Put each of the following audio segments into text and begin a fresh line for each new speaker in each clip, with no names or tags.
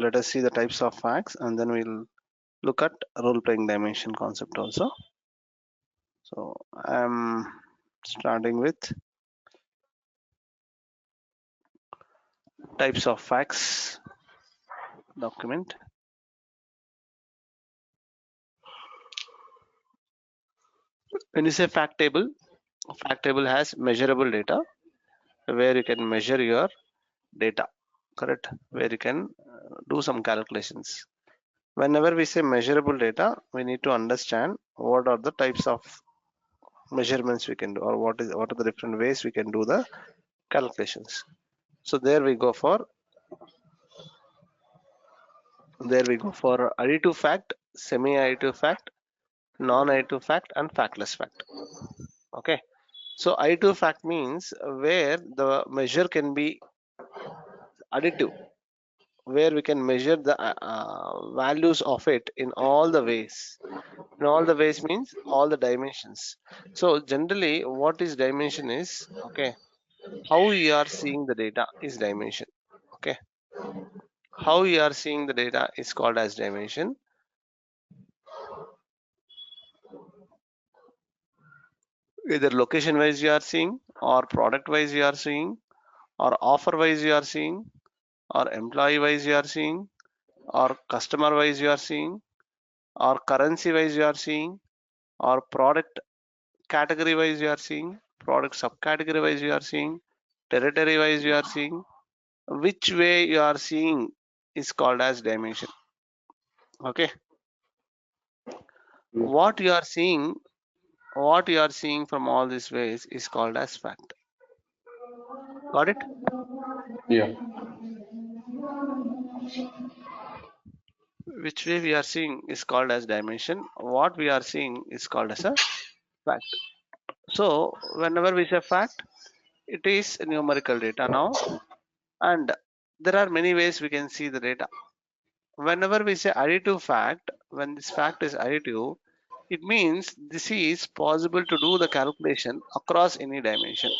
let us see the types of facts, and then we'll look at role-playing dimension concept also. So I'm starting with types of facts document. When you say fact table has measurable data where you can measure your data, correct? Where you can do some calculations. Whenever we say measurable data, we need to understand what are the types of measurements we can do, or what are the different ways we can do the calculations. So there we go for additive fact, semi-additive fact, non-additive fact, and factless fact. Okay, so additive fact means where the measure can be additive, where we can measure the values of it in all the ways. In all the ways means all the dimensions. So generally what is dimension is, okay, how you are seeing the data is dimension. Okay, how you are seeing the data is called as dimension. Either location wise you are seeing, or product wise you are seeing, or offer wise you are seeing, or employee wise you are seeing, or customer wise you are seeing, or currency wise you are seeing, or product category wise you are seeing, product subcategory wise you are seeing, territory wise you are seeing. Which way you are seeing is called as dimension. Okay, what you are seeing from all these ways is called as fact. Got it?
Yeah.
Which way we are seeing is called as dimension. What we are seeing is called as a fact. So whenever we say fact, it is numerical data now, and there are many ways we can see the data. Whenever we say additive fact, when this fact is additive, it means this is possible to do the calculation across any dimension.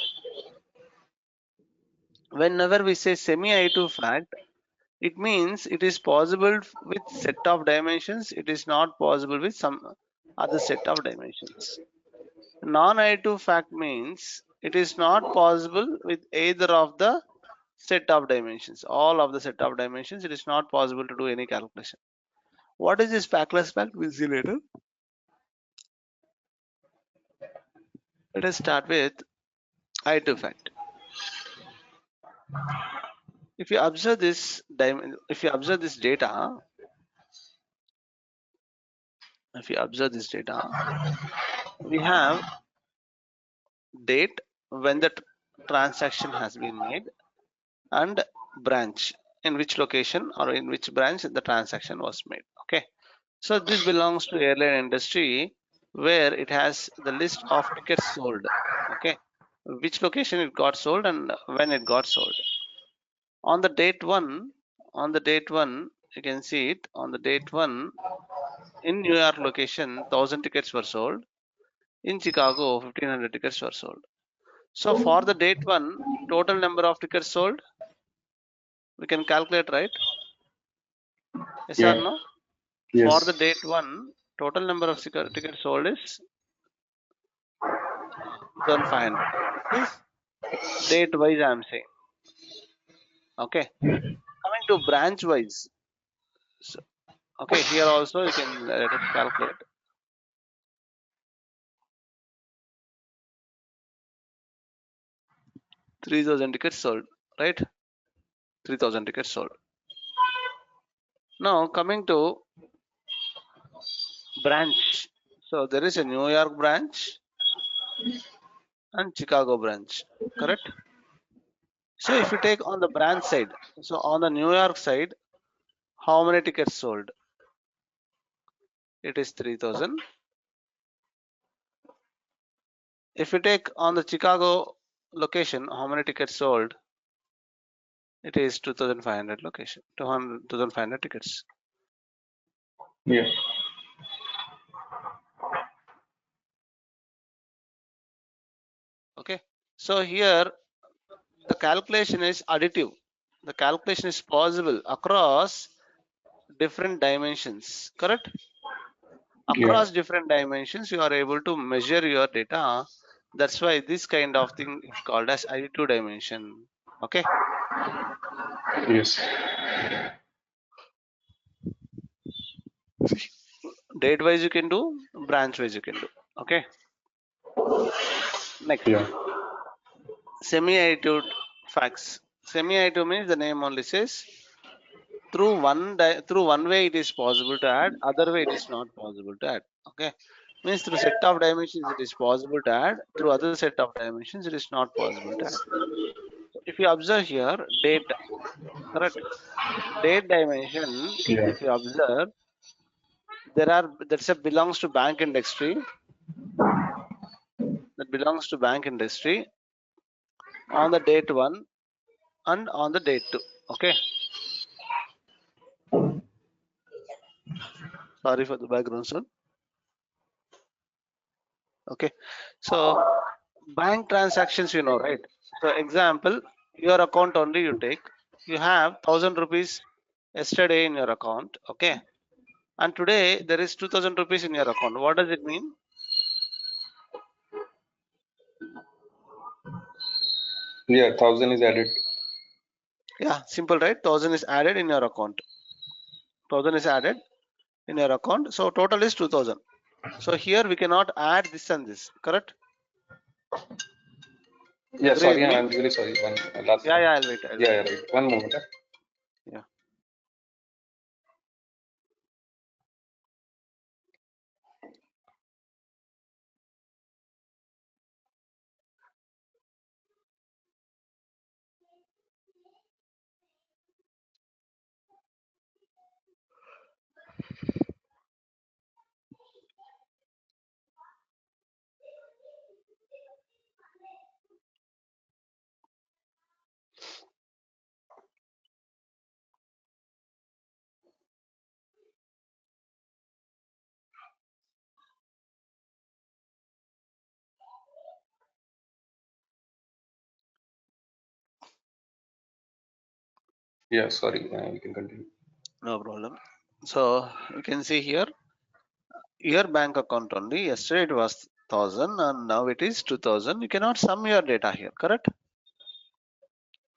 Whenever we say semi-additive fact, it means it is possible with set of dimensions, it is not possible with some other set of dimensions. Non-additive fact means it is not possible with either of the set of dimensions. All of the set of dimensions, it is not possible to do any calculation. What is this factless fact? We'll see later. Let us start with additive fact. If you observe this data, we have date when the transaction has been made, and branch, in which location or in which branch the transaction was made. Okay, so this belongs to airline industry, where it has the list of tickets sold. Okay, which location it got sold and when it got sold. On the date one, you can see it. On the date one, in New York location, 1,000 tickets were sold. In Chicago, 1,500 tickets were sold. So for the date one, total number of tickets sold, we can calculate, right? Yes or
Yeah.
no?
Yes.
For the date one, total number of tickets sold is 2,500. This is date wise I am saying. Okay. Coming to branch wise. So, okay, here also you can let us calculate. 3,000 tickets sold, right? 3,000 tickets sold. Now coming to branch. So there is a New York branch and Chicago branch, correct? So if you take on the branch side, so on the New York side, how many tickets sold? It is 3,000. If you take on the Chicago location, how many tickets sold? It is 2,500 location, 2,500 tickets.
Yeah.
Okay, so here the calculation is additive. The calculation is possible across different dimensions, correct?
Yeah.
Across different dimensions, you are able to measure your data. That's why this kind of thing is called as additive dimension. Okay.
Yes.
Date wise you can do, branch wise you can do. Okay. Next,
Yeah.
semi-additive facts. Semi-additive means the name only says through one way it is possible to add, other way it is not possible to add. Okay. Means through set of dimensions it is possible to add, through other set of dimensions it is not possible to add. So if you observe here, date, correct? Date dimension,
Yeah.
if you observe, that's a belongs to bank industry, that belongs to bank industry on the date 1 and on the date 2. Okay. Sorry for the background sound. Okay. So bank transactions, you know, right? So example, your account only you take. You have 1,000 rupees yesterday in your account. Okay. And today there is 2,000 rupees in your account. What does it mean?
Yeah. 1,000 is added.
Yeah, simple, right? 1,000 is added in your account. 1,000 is added in your account. So total is 2,000. So here we cannot add this and this, correct?
Yeah.
Agree with
Sorry,
me?
I'm really sorry. One last.
Yeah, yeah, I'll wait. I'll
Yeah.
wait.
Yeah. Right. One moment.
Yeah.
Yeah. Sorry. You can continue.
No problem. So you can see here your bank account only. Yesterday it was 1,000 and now it is 2,000. You cannot sum your data here, correct?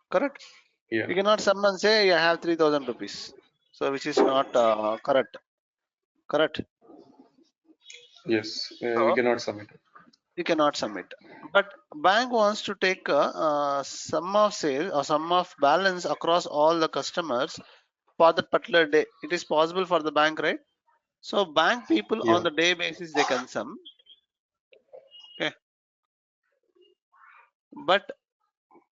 Correct.
Yeah.
You cannot sum and say I have 3,000 rupees. So which is not correct. Correct.
Yes. We
So
cannot submit.
you cannot submit. But bank wants to take a sum of sale or sum of balance across all the customers for that particular day. It is possible for the bank, right? So bank people on
Yeah.
the day basis they can sum. Okay. But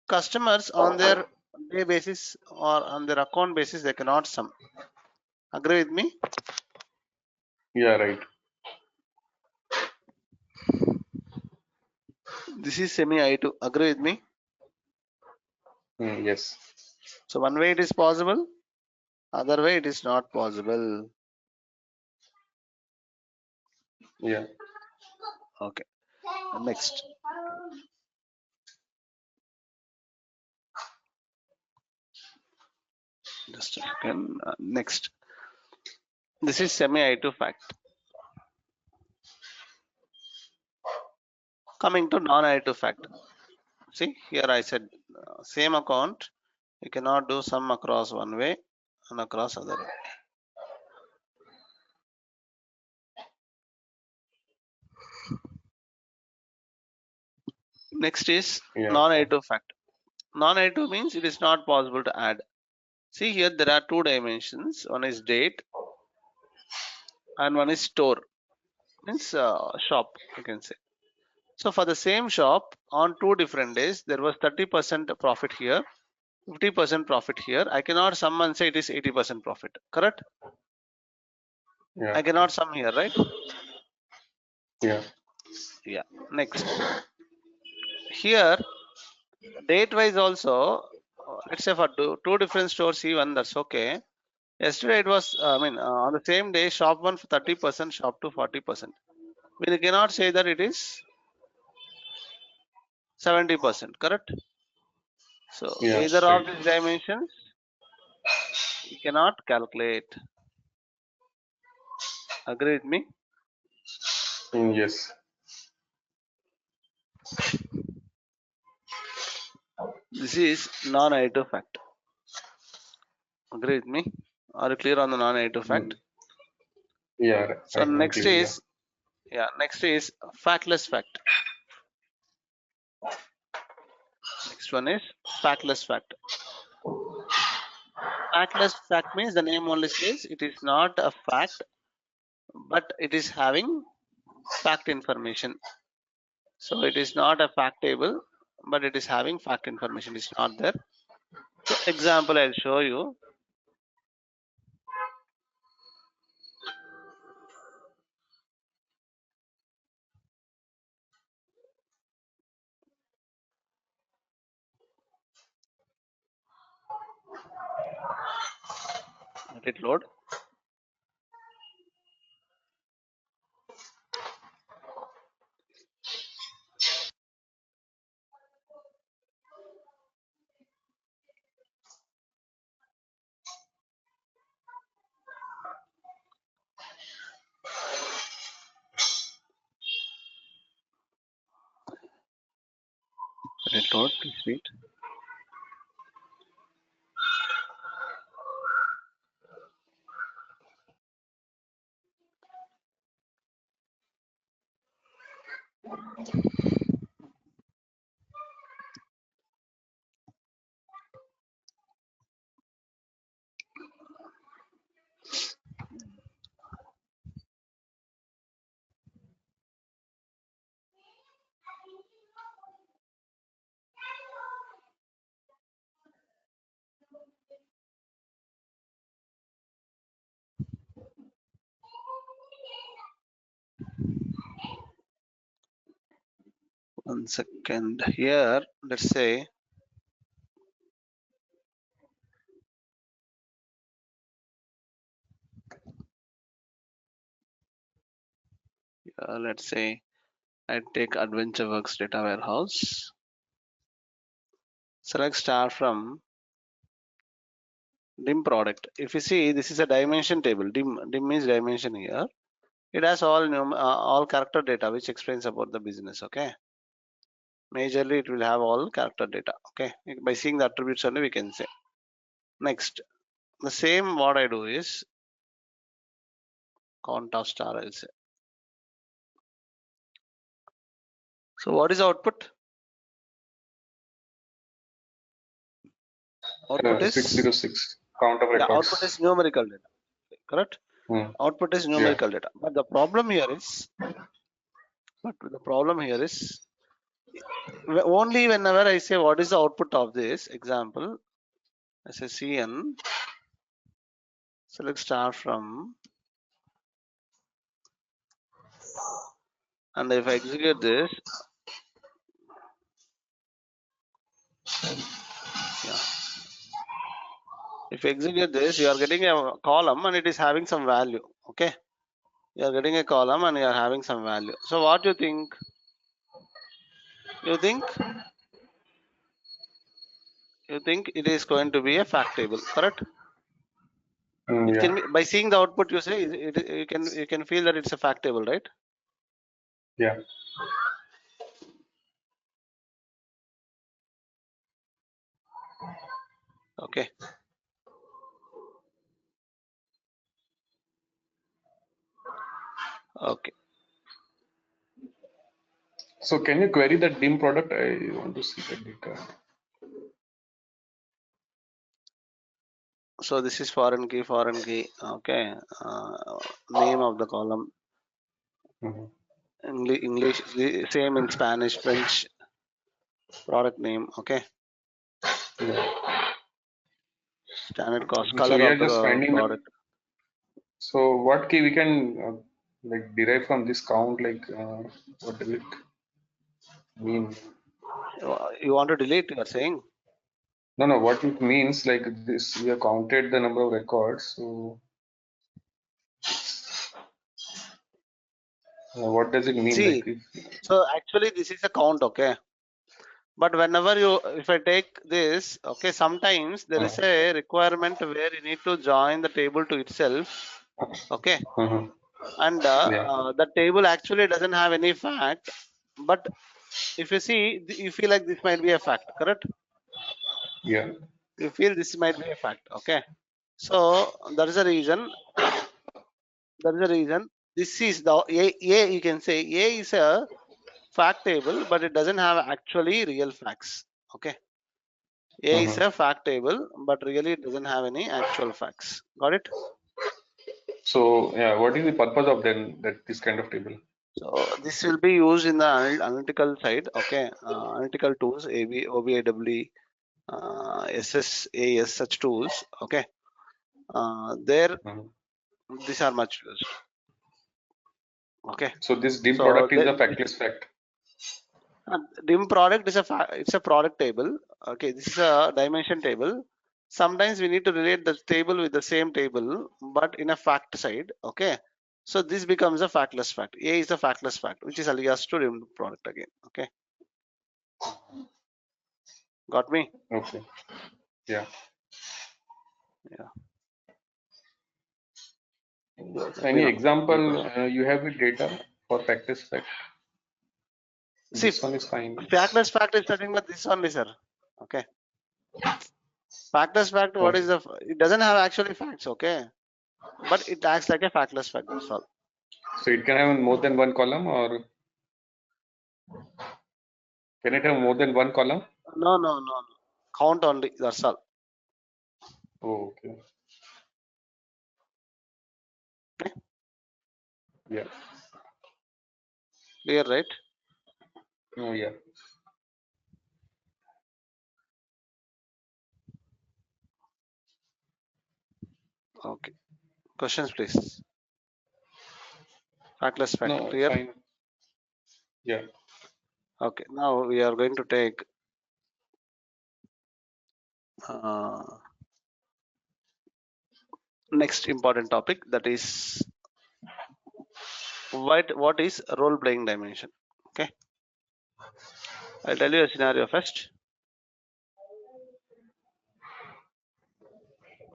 customers on their day basis or on their account basis they cannot sum. Agree with me?
Yeah. Right.
This is semi I2. Agree with me?
Yes.
So one way it is possible, other way it is not possible.
Yeah.
Okay. Next. Just a second. Next. This is semi I2 fact. Coming to non I2 fact. See here I said same account. You cannot do sum across one way and across other way. Next is
Yeah.
non I2 fact. Non I2 means it is not possible to add. See here there are two dimensions. One is date and one is store. Means shop you can say. So for the same shop on two different days there was 30% profit here, 50% profit here. I cannot sum and say it is 80% profit. Correct?
Yeah.
I cannot sum here, right?
Yeah.
Yeah. Next. Here date wise also, let's say for two different stores even that's okay. Yesterday it was on the same day shop 1 for 30%, shop 2 40%. We cannot say that it is 70%, correct? So
Yeah.
either
Right.
of these dimensions we cannot calculate. Agree with me?
Yes.
This is non-additive fact. Agree with me? Are you clear on the non-additive fact?
Mm. Yeah,
So
I'm
next
clear. Yeah.
is next is factless fact. Next one is factless fact. Factless fact means the name only says it is not a fact, but it is having fact information. So it is not a fact table, but it is having fact information. It's not there. So example, I'll show you. Let it load. Let it load. Please wait. One second. Here, let's say let's say I take AdventureWorks Data Warehouse. Select star from dim product. If you see, this is a dimension table. Dim means dimension here. It has all character data which explains about the business. Okay. Majorly, it will have all character data. Okay. By seeing the attributes only, we can say. Next, the same what I do is count of star. I'll say. So what is the output? Output is
606 count of
output is
records.
numerical data. Correct.
Hmm.
Output is
Yeah.
numerical data. But the problem here is only whenever I say what is the output of this example, I say cn select star from, and if I execute this, if you execute this, you are getting a column and it is having some value. Okay, you are getting a column and you are having some value. So what you think? You think it is going to be a fact table, correct? It
Yeah.
can be, by seeing the output, you say you can feel that it's a fact table, right?
Yeah.
Okay. Okay.
So can you query that dim product? I want to see the data.
So this is foreign key. Okay. Name of the column.
Mhm.
English, same in Spanish, French. Product name. Okay.
Yeah.
Standard cost.
So
Color
we
of
are just
the
finding the.
product.
So what key we can like derive from this count? Like what does it mean?
You want to delete? You are saying.
No, no. What it means like this? We have counted the number of records. So what does it mean? Like
See.
if.
So actually, this is a count. Okay. But whenever if I take this, okay, sometimes there is a requirement where you need to join the table to itself. Okay.
Mhm.
and
Yeah.
the table actually doesn't have any fact, but if you see, you feel like this might be a fact, correct?
Yeah.
You feel this might be a fact, okay? So there is a reason. There is a reason. This is the A. You can say A is a fact table, but it doesn't have actually real facts. Okay, A is
Uh-huh.
a fact table, but really it doesn't have any actual facts. Got it?
So yeah, what is the purpose of then that this kind of table?
So this will be used in the analytical side. Okay, analytical tools, AB, OBAW, SSAS, such tools. Okay, there
Uh-huh.
these are much used. Okay,
So this dim
so
product is a factless fact.
dim product is it's a product table. Okay, this is a dimension table. Sometimes we need to relate the table with the same table, but in a fact side. Okay, so this becomes a factless fact. A is a factless fact, which is alias to dim product again. Okay, got me?
Okay. Yeah.
Yeah,
So
let me
any
know any
example
question.
you have with data for factless fact?
See,
This one is fine.
factless fact is nothing but this only, sir. Okay, factless fact, what
Okay.
is the it doesn't have actually facts. Okay, but it acts like a factless fact, that's all.
So it can have more than one column, or can it have more than one column?
No. Count only, that's all.
Oh, okay.
Okay,
Yeah.
clear, right?
Oh, yeah.
Okay. Questions, please. Factless fact.
No,
Clear?
fine. Yeah.
Okay. Now we are going to take uh, next important topic, that is what is role playing dimension. Okay. I'll tell you a scenario first.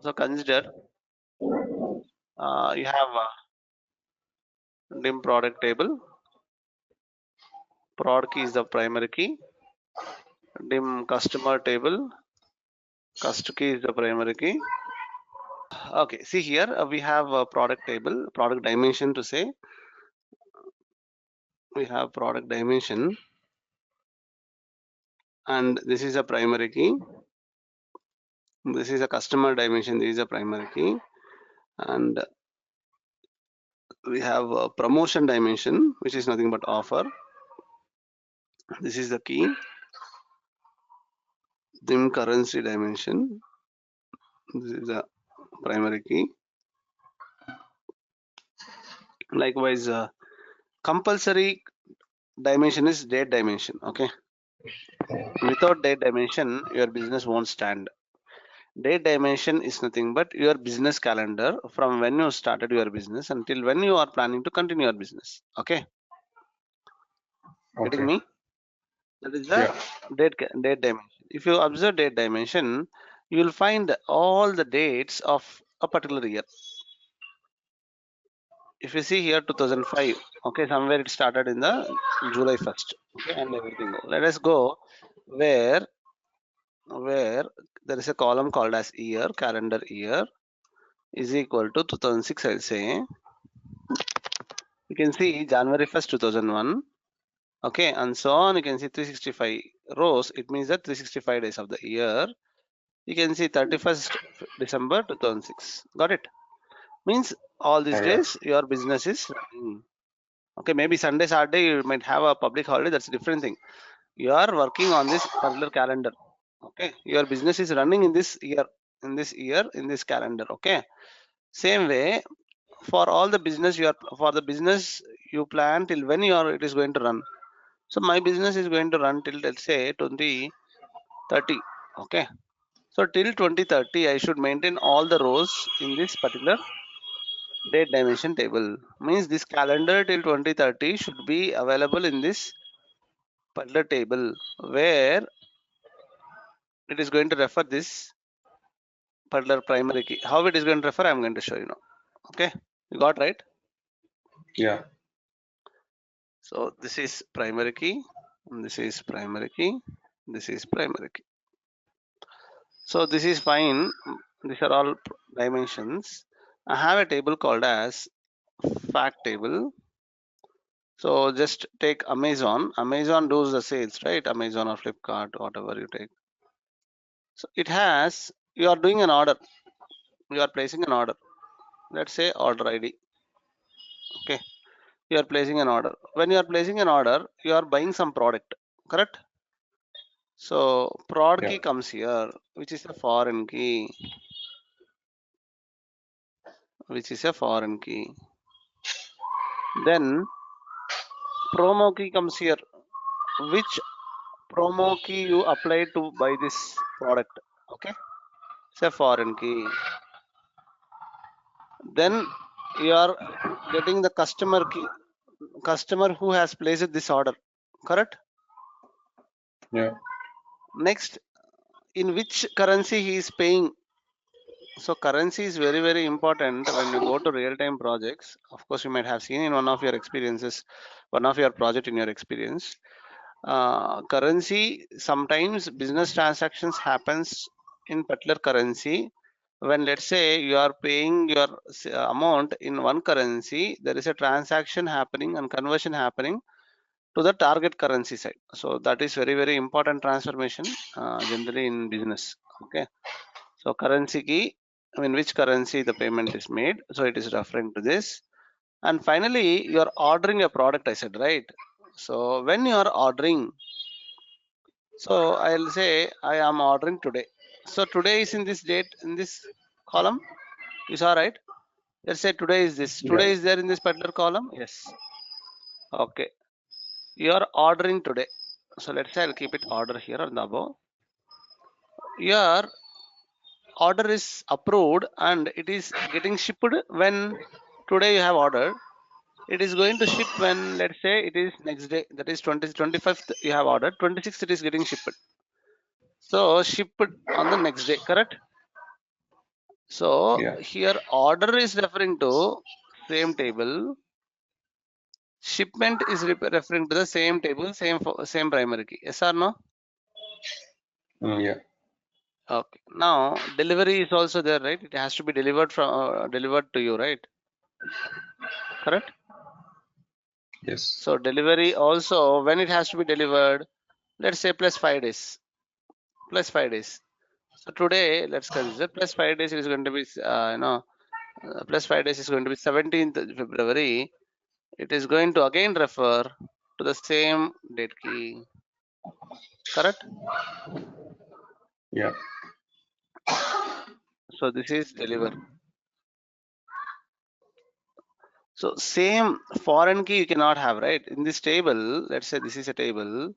So consider you have a dim product table. Prod key is the primary key. Dim customer table. Cust key is the primary key. Okay. See here we have a product table, product dimension to say. We have product dimension, and this is a primary key. This is a customer dimension. This is a primary key, and we have a promotion dimension, which is nothing but offer. This is the key. Dim currency dimension. This is the primary key. Likewise, compulsory dimension is date dimension. Okay. Without date dimension, your business won't stand. Date dimension is nothing but your business calendar from when you started your business until when you are planning to continue your business. Okay. Getting
Okay.
me? That is the
Yeah.
date dimension. If you observe date dimension, you will find all the dates of a particular year. If you see here 2005, okay, somewhere it started in the July 1st, okay, and everything. Let us go where there is a column called as year, calendar year is equal to 2006. I'll say you can see January 1st, 2001. Okay, and so on. You can see 365 rows. It means that 365 days of the year. You can see 31st December 2006. Got it? Means all these
Oh, yeah.
days your business is running. Okay, maybe Sunday, Saturday you might have a public holiday. That's a different thing. You are working on this particular calendar. Okay, your business is running in this year, in this calendar. Okay, same way for all the business for the business you plan till when it is going to run. So my business is going to run till, let's say, 2030. Okay, so till 2030, I should maintain all the rows in this particular date dimension table. Means this calendar till 2030 should be available in this particular table where it is going to refer this particular primary key. How it is going to refer, I'm going to show you now. Okay, you got right?
Yeah.
So this is primary key, and this is primary key, this is primary key. So this is fine. These are all dimensions. I have a table called as fact table. So just take Amazon. Amazon does the sales, right? Amazon or Flipkart, whatever you take. So it has, you are doing an order. You are placing an order. Let's say order ID. Okay. You are placing an order. When you are placing an order, you are buying some product, correct? So prod
Yeah.
key comes here, which is a foreign key, which is a foreign key. Then promo key comes here, which promo key you apply to buy this product. Okay, it's a foreign key. Then you are getting the customer key, customer who has placed this order, correct?
Yeah.
Next, in which currency he is paying. So currency is very, very important when you go to real-time projects. Of course, you might have seen in one of your experiences, one of your project in your experience. Currency, sometimes business transactions happens in particular currency. When let's say you are paying your amount in one currency, there is a transaction happening and conversion happening to the target currency side. So that is very, very important transformation generally in business. Okay. So currency key, I mean which currency the payment is made. So it is referring to this. And finally, you are ordering a product, I said, right? So when you are ordering, so I'll say I am ordering today. So today is in this date, in this column. You saw, right? Let's say today is this.
Yeah.
Today is there in this particular column. Yes. Okay. You are ordering today. So let's say I'll keep it order here on the above. Your order is approved and it is getting shipped when today you have ordered. It is going to ship when let's say it is next day, that is 25th you have ordered, 26th it is getting shipped. So shipped on the next day, correct? So
Yeah.
here order is referring to same table, shipment is referring to the same table, same primary key. Yes or no?
Yeah.
Okay. Now delivery is also there, right? It has to be delivered from delivered to you, right? Correct.
Yes.
So delivery also, when it has to be delivered, let's say plus 5 days. Plus 5 days. So today, let's consider plus 5 days is going to be, plus 5 days is going to be 17th February. It is going to again refer to the same date key. Correct?
Yeah.
So this is deliver. So same foreign key you cannot have, right? In this table, let's say this is a table.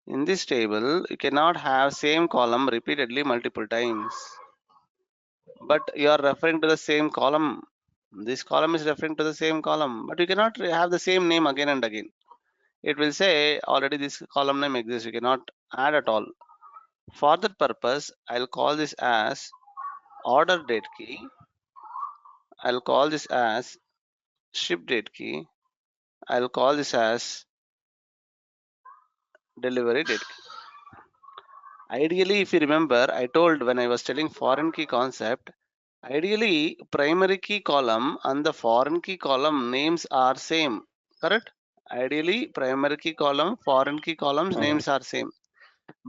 In this table, you cannot have same column repeatedly multiple times. But you are referring to the same column. This column is referring to the same column, but you cannot have the same name again and again. It will say already this column name exists. You cannot add at all. For that purpose, I'll call this as order date key. I'll call this as ship date key. I'll call this as delivery date key. Ideally, if you remember, I told when I was telling foreign key concept, ideally primary key column and the foreign key column names are same. Correct? Ideally, primary key column, foreign key columns names are same.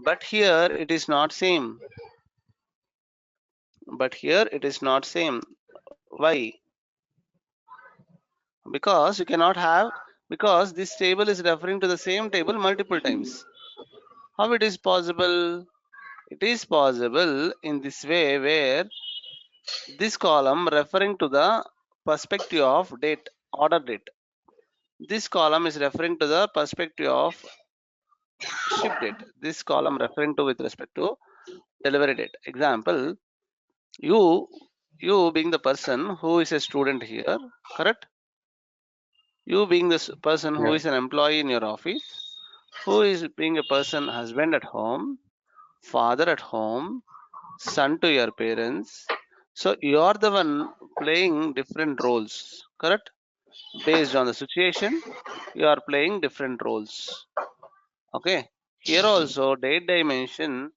But here it is not same. But here it is not same. Why? Because you cannot have, because this table is referring to the same table multiple times. How it is possible? It is possible in this way where this column referring to the perspective of date, order date. This column is referring to the perspective of ship date. This column referring to with respect to delivery date. Example, you you being the person who is a student here, correct? You being this person who
Yeah.
is an employee in your office, who is being a person, husband at home, father at home, son to your parents. So you are the one playing different roles, correct? based on the situation, you are playing different roles. Okay. Here also date dimension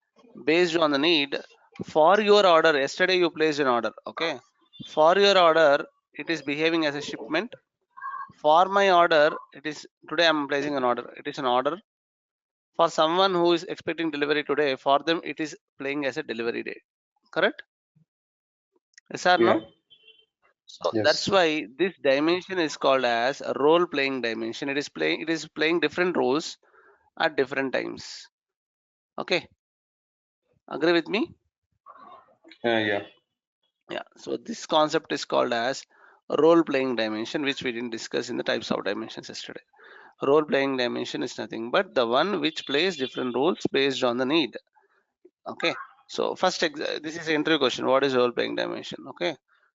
based on the need for your order. Yesterday you placed an order. Okay. For your order, it is behaving as a shipment. For my order, it is today I'm placing an order. It is an order. For someone who is expecting delivery today, for them it is playing as a delivery date. Correct? Yes or
Yeah.
no? So that's
Yes.
why this dimension is called as a role playing dimension. It is playing different roles at different times. Okay, agree with me?
Yeah.
Yeah. So this concept is called as role playing dimension, which we didn't discuss in the types of dimensions yesterday. Role playing dimension is nothing but the one which plays different roles based on the need. Okay. So first, this is an interview question. What is role playing dimension? Okay.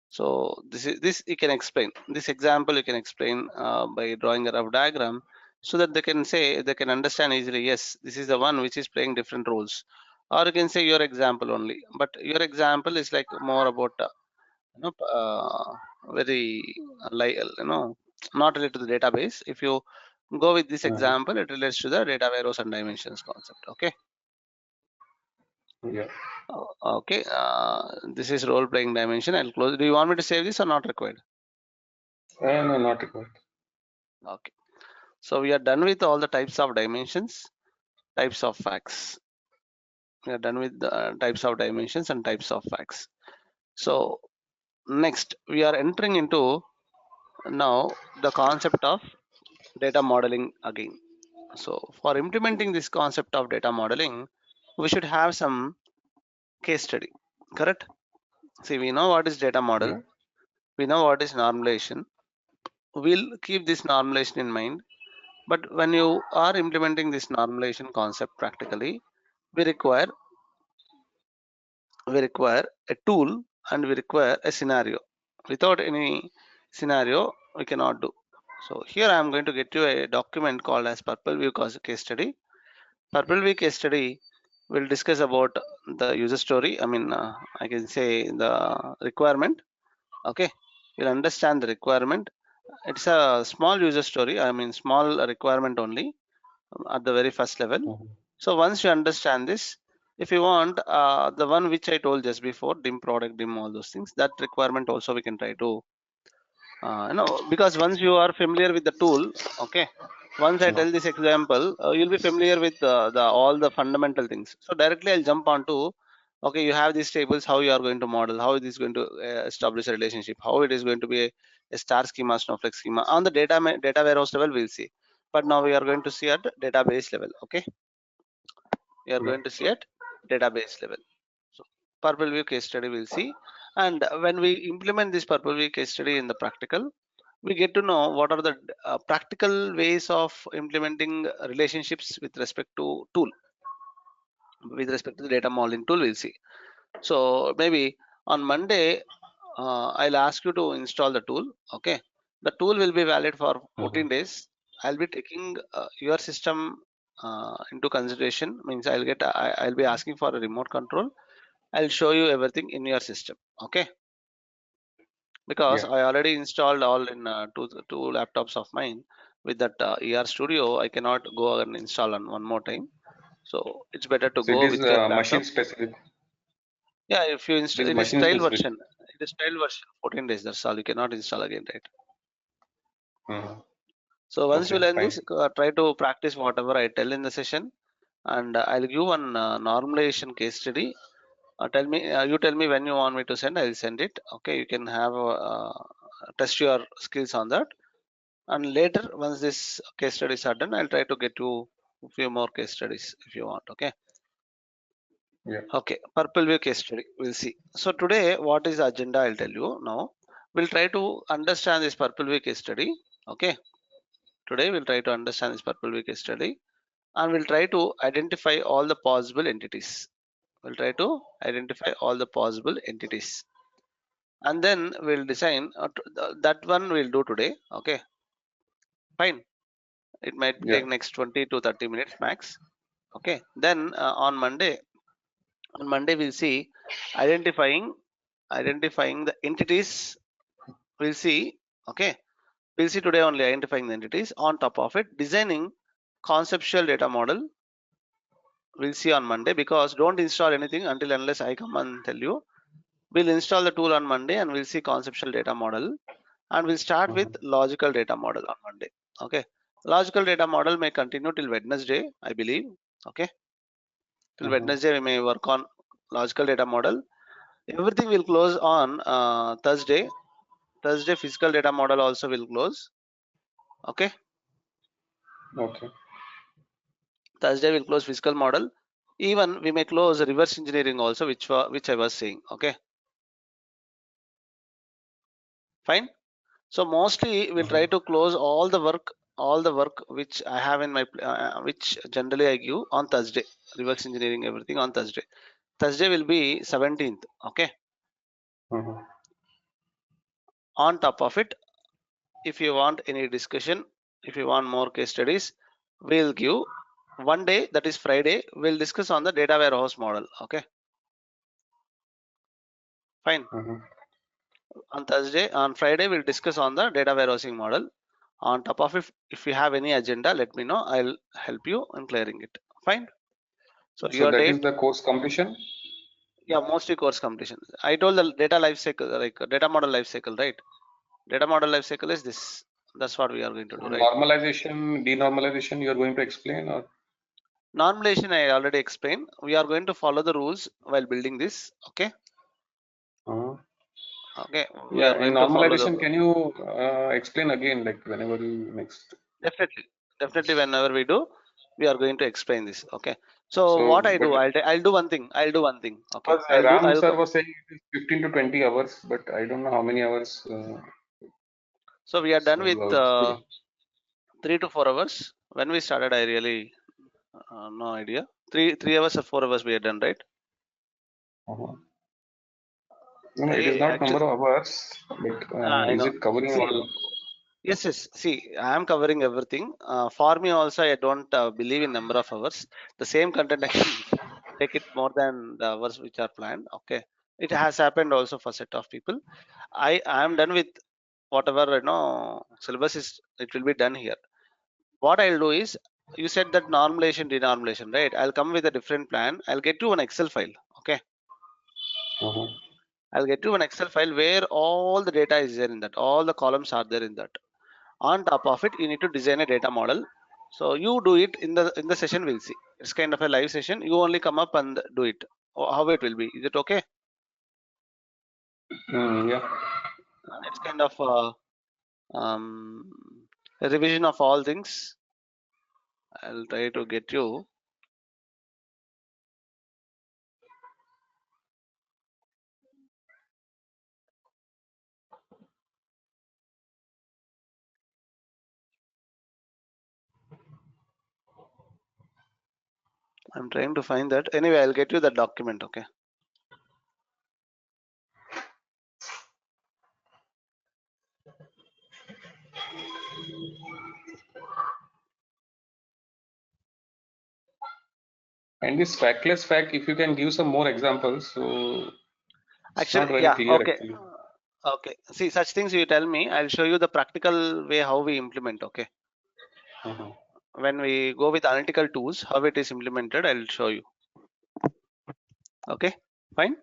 So this you can explain. This example you can explain by drawing a rough diagram, so that they can understand easily. Yes, this is the one which is playing different roles. Or you can say your example only. But your example is like more about very like not related to the database. If you go with this
Uh-huh.
example, it relates to the data warehouse and dimensions concept. Okay.
Yeah.
Okay, this is role playing dimension. I'll close. Do you want me to save this or not required?
No, not required.
Okay, so we are done with all the types of dimensions, types of facts. We are done with the types of dimensions and types of facts. So next we are entering into now the concept of data modeling again. So for implementing this concept of data modeling, we should have some case study. Correct? See, we know what is data
Yeah.
model. We know what is normalization. We'll keep this normalization in mind. But when you are implementing this normalization concept practically, we require a tool and we require a scenario. Without any scenario, we cannot do. So here I am going to get you a document called as Purple View case study. Purple View case study will discuss about the user story. I can say the requirement. Okay, you'll understand the requirement. It's a small user story. Small requirement only at the very first level.
Uh-huh.
So once you understand this, if you want the one which I told just before, dim product, dim all those things, that requirement also we can try to, because once you are familiar with the tool, okay, once I
Uh-huh.
tell this example, you'll be familiar with the all the fundamental things. So directly I'll jump onto, okay, you have these tables, how you are going to model, how it is going to establish a relationship, how it is going to be a star schema, snowflake schema. On the data warehouse level, we'll see. But now we are going to see at database level. Okay, we are
Yeah.
going to see at database level. So purple view case study we'll see, and when we implement this purple view case study in the practical, we get to know what are the practical ways of implementing relationships with respect to tool, with respect to the data modeling tool. We'll see. So maybe on Monday, I'll ask you to install the tool. Okay, the tool will be valid for
Uh-huh.
14 days. I'll be taking your system into consideration. Means I'll be asking for a remote control. I'll show you everything in your system. Okay, because
Yeah.
I already installed all in two laptops of mine with that ER Studio. I cannot go and install on one more time. So it's better to
So it
go
is
with your
machine
laptop.
specific.
Yeah, if you
It is
install, it is
machine
trial
specific.
version. It is trial version, 14 days. That's all. You cannot install again, right?
Uh-huh.
So once you
Okay,
learn
fine.
this, try to practice whatever I tell in the session, and I'll give one normalization case study. You tell me when you want me to send. I'll send it. Okay, you can have test your skills on that. And later, once this case studies are done, I'll try to get you a few more case studies if you want. Okay.
Yeah.
Okay, purple wave case study. We'll see. So today, what is the agenda? I'll tell you now. We'll try to understand this purple wave case study. Okay. Today we'll try to understand this purple wave case study, and we'll try to identify all the possible entities. We'll try to identify all the possible entities, and then we'll design that one we'll do today. Okay, fine. It might
Yeah.
take next 20 to 30 minutes max. Okay. Then on Monday we'll see identifying the entities. We'll see. Okay. We'll see today only identifying the entities. On top of it, designing conceptual data model. We'll see on Monday, because don't install anything until unless I come and tell you. We'll install the tool on Monday and we'll see conceptual data model, and we'll start with logical data model on Monday. Okay, logical data model may continue till Wednesday, I believe. Okay, till Wednesday we may work on logical data model. Everything will close on Thursday. Thursday physical data model also will close. Okay,
Okay.
Thursday will close physical model. Even we may close reverse engineering also, which I was saying. Okay, fine. So mostly we'll try to close all the work which I have in my which generally I give on Thursday. Reverse engineering, everything on Thursday. Thursday will be 17th. Okay. On top of it, if you want any discussion, if you want more case studies, we'll give one day, that is Friday. We'll discuss on the data warehouse model. Okay, fine. On Thursday, on Friday, we'll discuss on the data warehousing model. On top of it, if you have any agenda, let me know. I'll help you in clearing it. Fine. So
So
your
that is
date,
the course completion.
yeah, mostly course completion. I told the data life cycle, like data model life cycle, right? Data model life cycle is this. That's what we are going to do, right?
Normalization, denormalization, you are going to explain, or?
Normalization I already explained. We are going to follow the rules while building this. Okay. Okay. We
Yeah,
are
and
going to follow the
normalization, can you explain again, like whenever you next?
definitely whenever we do, we are going to explain this. Okay. So
So,
what I
but
do, I'll do one thing. Okay.
because Ram sir was saying it is 15 to 20 hours, but I don't know how many hours.
So we are done
So
with
student.
3 to 4 hours. When we started, I really no idea. 3 hours or 4 hours we are done, right?
No, it is not number
Actually,
of hours, but
I
is
know.
it covering
See,
all?
yes. See, I am covering everything. For me also, I don't believe in number of hours. The same content I can take it more than the hours which are planned. Okay, it has happened also for set of people. I am done with whatever syllabus is. It will be done here. What I'll do is, you said that normalization, denormalization, right? I'll come with a different plan. I'll get you an Excel file. Okay, I'll get you an Excel file where all the data is there in that. All the columns are there in that. On top of it, you need to design a data model. So you do it in the session. We'll see. It's kind of a live session. You only come up and do it. How it will be? Is it okay?
Yeah.
It's kind of um, a revision of all things. I'll try to get you. I'm trying to find that. Anyway, I'll get you the document. Okay.
And this factless fact, if you can give some more examples, so it's not
Actually,
very
yeah.
clear
Okay.
actually.
Okay. See, such things you tell me. I'll show you the practical way how we implement. Okay. When we go with analytical tools, how it is implemented, I'll show you. Okay. Fine.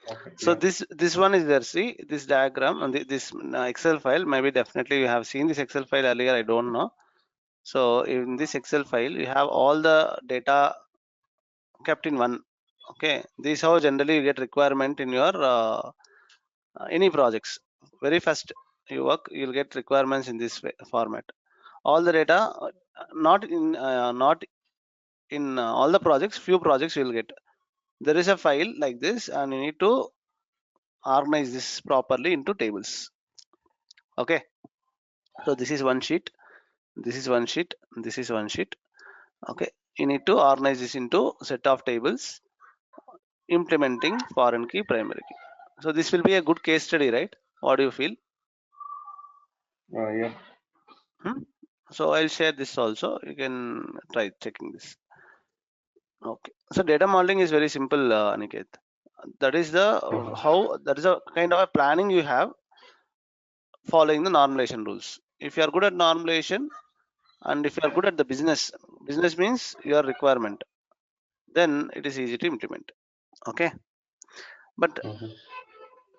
Okay,
So
yeah.
this one is there. See this diagram and this Excel file. Maybe definitely you have seen this Excel file earlier. I don't know. So in this Excel file, you have all the data kept in one. Okay. This is how generally you get requirement in your any projects. Very first you work, you'll get requirements in this format. All the data, not in all the projects. Few projects you will get. There is a file like this, and you need to organize this properly into tables. Okay, so this is one sheet, this is one sheet, this is one sheet. Okay, you need to organize this into set of tables implementing foreign key, primary key. So this will be a good case study, right? What do you feel?
Yeah.
So I'll share this also. You can try checking this. Okay, so data modeling is very simple, Aniket. That is the how, that is a kind of a planning you have following the normalization rules. If you are good at normalization, and if you are good at the business means your requirement, then it is easy to implement. Okay, but
Mhm.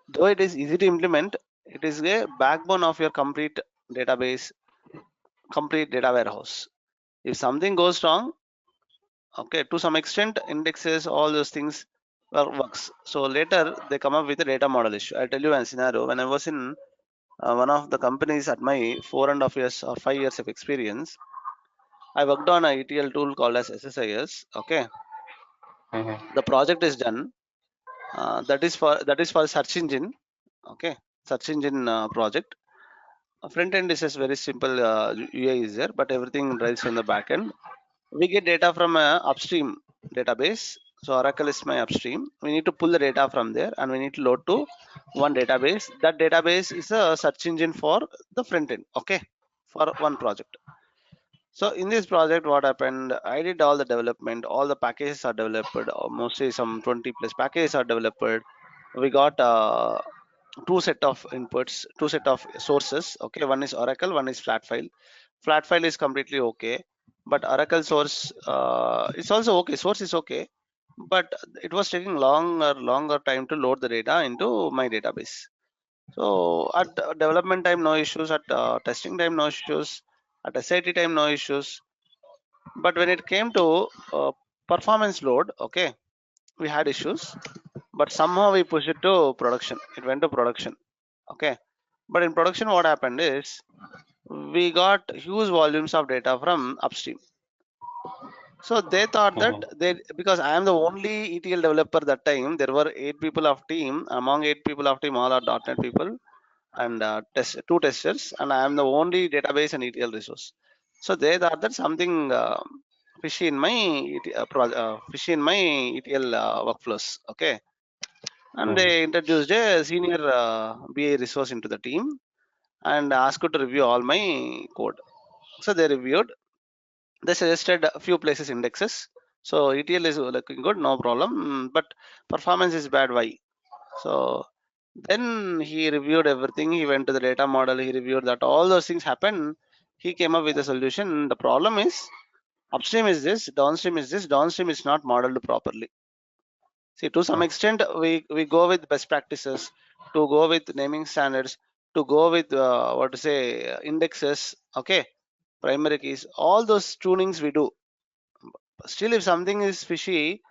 though it is easy to implement, it is a backbone of your complete database, complete data warehouse. If something goes wrong, okay, to some extent indexes, all those things works. So later they come up with a data model issue. I'll tell you one scenario. When I was in one of the companies at my 4.5 years or 5 years of experience, I worked on a ETL tool called as SSIS. Okay,
Mhm.
the project is done. That is for search engine. Okay, search engine project. Front end is just very simple. UI is there, but everything drives on the back end. We get data from a upstream database. So Oracle is my upstream. We need to pull the data from there, and we need to load to one database. That database is a search engine for the front end. Okay, for one project. So in this project, what happened? I did all the development. All the packages are developed. Mostly some 20 plus packages are developed. We got two set of inputs, two set of sources. Okay, one is Oracle, one is flat file. Flat file is completely okay, but Oracle source is also okay. Source is okay, but it was taking longer time to load the data into my database. So at development time, no issues. At testing time, no issues. At SIT time, no issues. But when it came to performance load, okay, we had issues. But somehow we pushed it to production. It went to production. Okay. But in production, what happened is we got huge volumes of data from upstream. So they thought that
Mhm.
because I am the only ETL developer that time, there were 8 people of team. Among 8 people of team, all are .NET people and two testers, and I am the only database and ETL resource. So they thought that something fishy in my fishy in my ETL workflows. Okay, and
Mhm.
they introduced a senior BA resource into the team and asked to review all my code. So they reviewed. They suggested a few places indexes. So ETL is looking good, no problem, but performance is bad. Why? So then he reviewed everything. He went to the data model. He reviewed that all those things happened. He came up with a solution. The problem is upstream is this, downstream is this, downstream is not modeled properly. See, to some
Mhm.
extent, we go with best practices, to go with naming standards, to go with what to say indexes. Okay, primary keys, all those tunings we do. Still, if something is fishy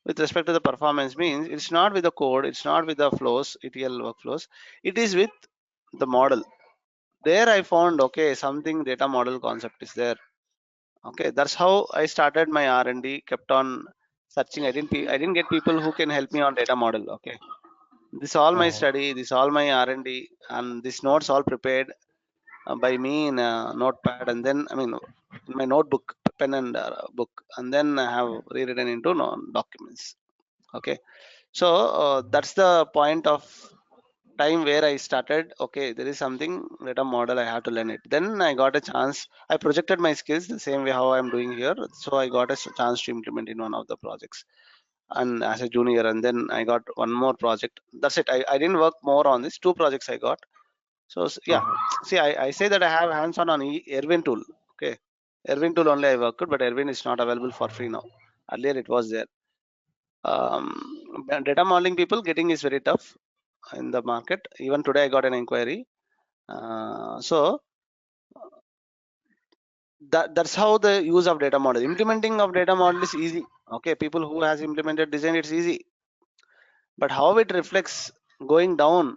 with respect to the performance, means it's not with the code, it's not with the flows, ETL workflows, it is with the model. There I found okay, something data model concept is there. Okay, that's how I started my R&D. Kept on searching. I didn't get people who can help me on data model. Okay, this all my
Mhm.
study, this all my R&D, and these notes all prepared by me in a notepad, and then I mean in my notebook, pen and book, and then I have rewritten into documents. Okay, so that's the point of time where I started. Okay, there is something data model, I have to learn it. Then I got a chance. I projected my skills the same way how I'm doing here. So I got a chance to implement in one of the projects and as a junior, and then I got one more project. That's it. I didn't work more on this. Two projects I got. So yeah,
Mhm.
see, I say that I have hands-on on Erwin tool. Okay, Erwin tool only I worked, but Erwin is not available for free now. Earlier it was there. Data modeling people getting is very tough in the market. Even today I got an inquiry. So that's how the use of data model. Implementing of data model is easy. Okay, people who has implemented design, it's easy. But how it reflects going down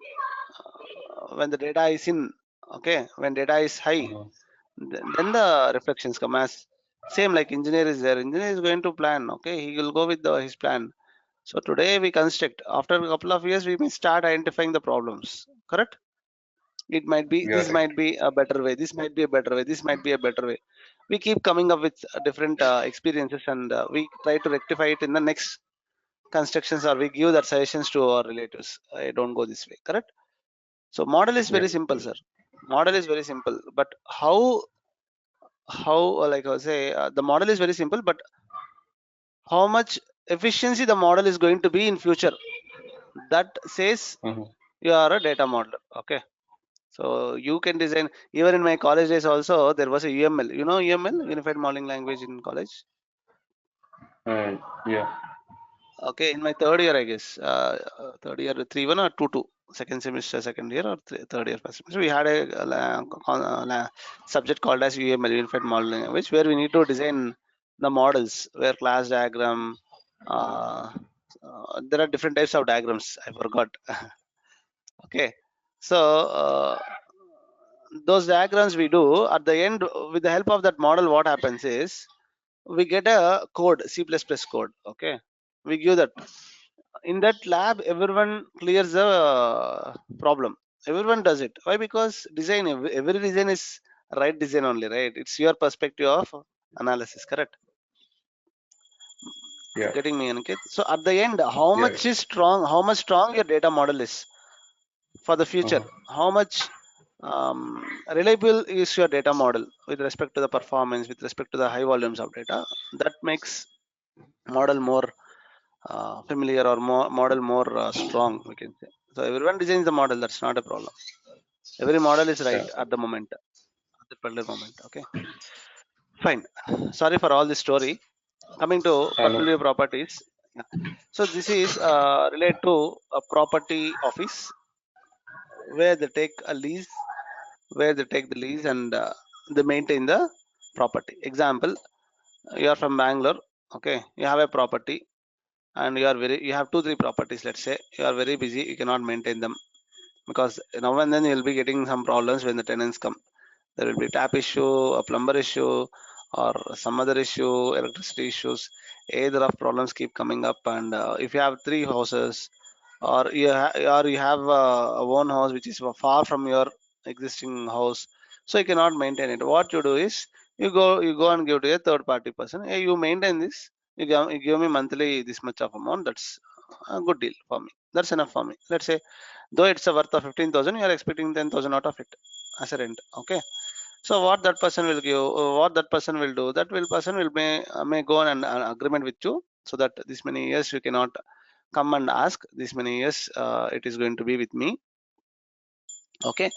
when the data is in, okay, when data is high,
Mhm.
then the reflections come as same like engineer is there. Engineer is going to plan. Okay, he will go with his plan. So today we construct. After a couple of years, we may start identifying the problems. Correct? It might be
Yeah,
this
right.
might be a better way. This might be a better way. This might be a better way. We keep coming up with different experiences, and we try to rectify it in the next constructions, or we give that suggestions to our relatives. I don't go this way. Correct? So model is
Yeah.
very simple, sir. Model is very simple, but how like I say the model is very simple, but how much efficiency the model is going to be in future, that says
Mhm.
you are a data modeler. Okay, So you can design. Even in my college days also, there was a UML. You know UML, Unified Modeling Language, in college?
Yeah.
Okay, in my third year, I guess, third year 3-1 or 2-2, second semester, second year, or third year first semester, we had a subject called as UML, Unified Modeling Language, where we need to design the models, where class diagram. Uh, there are different types of diagrams. I forgot. Okay, so those diagrams we do at the end with the help of that model. What happens is we get a code, C++ code. Okay, we give that. In that lab, everyone clears the problem. Everyone does it. Why? Because design, every design is right design only, right? It's your perspective of analysis, correct?
Yeah.
Getting me, Aniket? So at the end, how
Yeah.
much is strong? How much strong your data model is for the future?
Uh-huh.
How much reliable is your data model with respect to the performance, with respect to the high volumes of data? That makes model more familiar, or more model more strong, we can say. So everyone designs the model. That's not a problem. Every model is right
Yeah.
at the moment, at the particular moment. Okay, fine. Sorry for all this story. Coming to
I know.
portfolio properties. Yeah. So this is related to a property office, where they take a lease, where they take the lease, and they maintain the property. Example, you are from Bangalore. Okay, you have a property, and you have 2 3 properties. Let's say you are very busy, you cannot maintain them, because now and then you'll be getting some problems when the tenants come. There will be tap issue, a plumber issue, or some other issue, electricity issues. Either of problems keep coming up. And if you have 3 houses, or you have a one house which is far from your existing house, so you cannot maintain it. What you do is you go and give to a third party person. Hey, you maintain this. You give me monthly this much of amount. That's a good deal for me. That's enough for me. Let's say, though it's a worth of 15,000, you are expecting 10,000 out of it as a rent. Okay, so what that person will give, what that person will do, that will person will may go on an agreement with you, so that this many years you cannot come and ask. This many years it is going to be with me. Okay,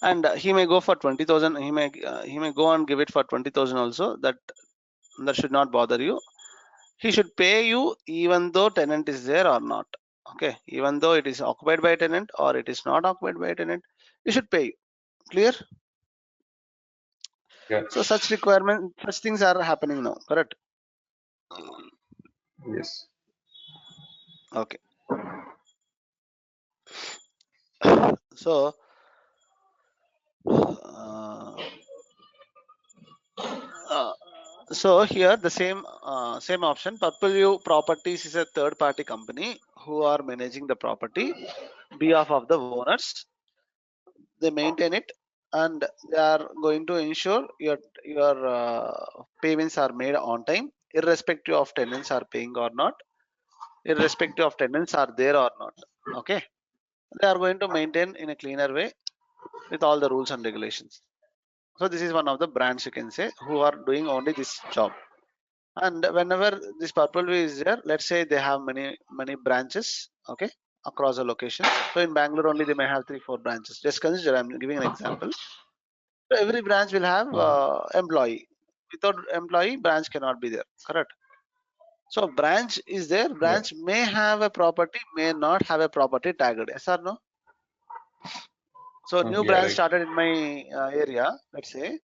and he may go for 20,000. He may go and give it for 20,000 also. That should not bother you. He should pay you even though tenant is there or not. Okay, even though it is occupied by a tenant or it is not occupied by a tenant, he should pay you. Clear?
Yeah.
So such requirement, such things are happening now, correct?
Yes.
Okay. So uh, uh, so here the same option. Purple View Properties is a third party company who are managing the property behalf of the owners. They maintain it, and they are going to ensure your payments are made on time, irrespective of tenants are paying or not, irrespective of tenants are there or not. Okay, they are going to maintain in a cleaner way with all the rules and regulations. So this is one of the brands, you can say, who are doing only this job. And whenever this purple way is there, let's say they have many branches, okay, across the locations. So in Bangalore only they may have 3 4 branches. Just consider, I'm giving an example. So every branch will have
Uh-huh.
employee. Without employee, branch cannot be there. Correct. So branch is there.
Yeah.
Branch may have a property, may not have a property tagged. Yes or no? So new
Yeah.
branch
Right.
started in my area. Let's say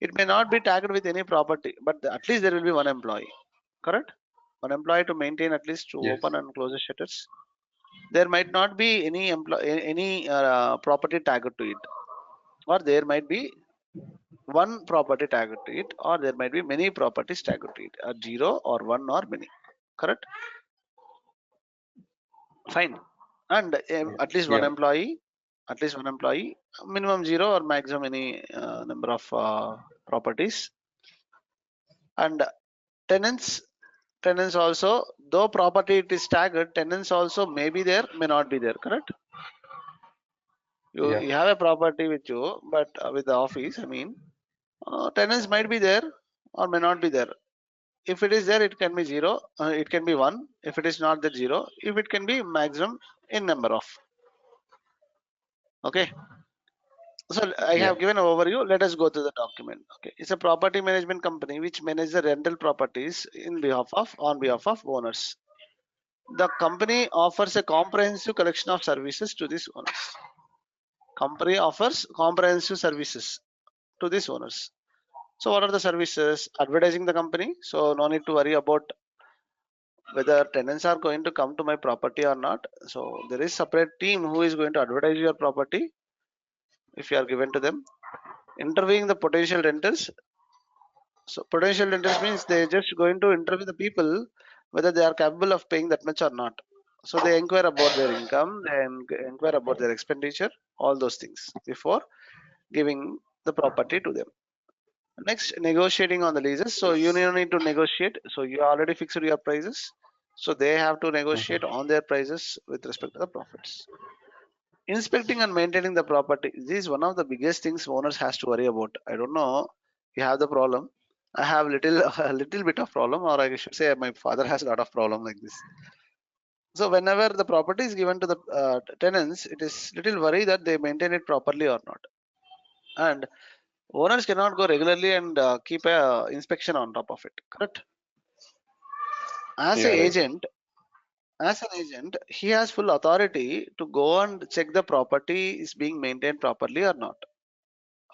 it may not be tagged with any property, but at least there will be one employee. Correct. One employee to maintain, at least to
Yes.
open and close the shutters. There might not be any property tagged to it, or there might be one property tagged to it, or there might be many properties tagged to it, a 0 or 1 or many. Correct. Fine. And at least one
Yeah.
employee, at least one employee, minimum 0 or maximum any number of properties. And tenants also, though property it is staggered, tenants also may be there, may not be there. Correct. you
Yeah.
you have a property with you, but with the office, I mean, tenants might be there or may not be there. If it is there, it can be 0, it can be 1. If it is not that, 0. If it can be maximum in number of. Okay, So I have given an overview. Let us go to the document. Okay, it's a property management company which manages the rental properties on behalf of owners. The company offers a comprehensive collection of services to these owners. Company offers comprehensive services to these owners. So what are the services? Advertising the company. So no need to worry about whether tenants are going to come to my property or not. So there is separate team who is going to advertise your property if you are given to them. Interviewing the potential renters. So potential renters means they're just going to interview the people whether they are capable of paying that much or not. So they inquire about their income, they inquire about their expenditure, all those things before giving the property to them. Next, negotiating on the leases. So you need to negotiate. So you already fixed your prices. So they have to negotiate on their prices with respect to the profits. Inspecting and maintaining the property. This is one of the biggest things owners has to worry about. I don't know if you have the problem. I have little a little bit of problem, or I should say my father has a lot of problem like this. So whenever the property is given to the tenants, it is little worry that they maintain it properly or not. And owners cannot go regularly and keep a inspection on top of it. Correct? As a
Yeah, right.
agent, as an agent, he has full authority to go and check the property is being maintained properly or not.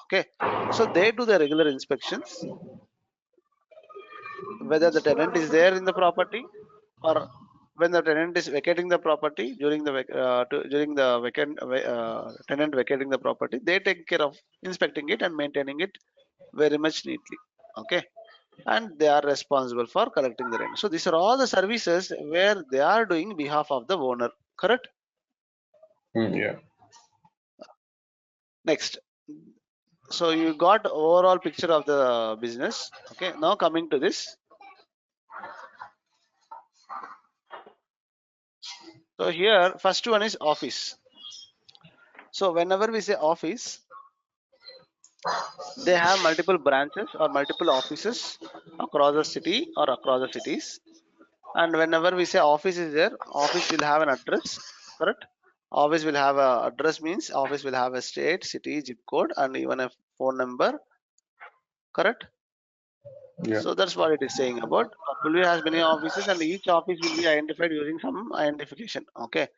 Okay, so they do the regular inspections whether the tenant is there in the property or when the tenant is vacating the property during the tenant vacating the property, they take care of inspecting it and maintaining it very much neatly. Okay, and they are responsible for collecting the rent. So these are all the services where they are doing behalf of the owner. Correct?
Yeah.
Next, so you got overall picture of the business. Okay, now coming to this. So here, first one is office. So whenever we say office, they have multiple branches or multiple offices across the city or across the cities. And whenever we say office is there, office will have an address. Correct? Office will have a address means office will have a state, city, zip code, and even a phone number. Correct?
Yeah.
So that's what it is saying about. Purple has many offices, and each office will be identified using some identification. Okay.